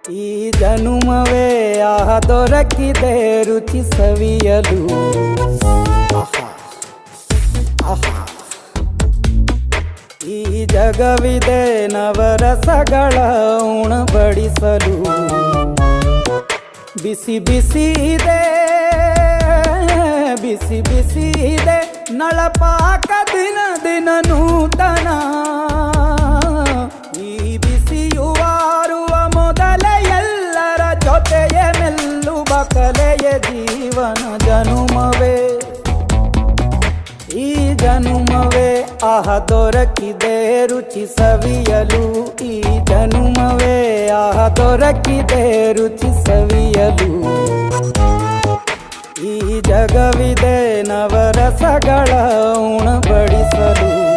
ಈ ಜನುಮವೇ ದೊರಕಿದೆ ರುಚಿ ಸವಿಯಲು. ಆಹಾ, ಆಹಾ. ಈ ಜಗವಿದೆ ನವರಸಗಳ ಉಣಬಡಿಸಲು. ಬಿಸಿ ಬಿಸಿ ಇದೆ, ಬಿಸಿ ಬಿಸಿ ಇದೆ ನಳಪಾಕ ದಿನ ದಿನ ನೂತನ. ಈ ಬಿಸಿಯುವಾರುವ ಮೊದಲೇ ಎಲ್ಲರ ಜೊತೆಯೇ ಮೆಲ್ಲುವ ಕಲೆಯ ಜೀವನ ಜನುಮವೇ. ಈ ಜನುಮವೇ ದೊರಕಿದೆ ರುಚಿ ಸವಿಯಲು. ಈ ಜನುಮವೇ ದೊರಕಿದೆ ರುಚಿ ಸವಿಯಲು. ಈ ಜಗವಿದೆ ನವರಸಗಳ ಉಣಬಡಿಸಲು.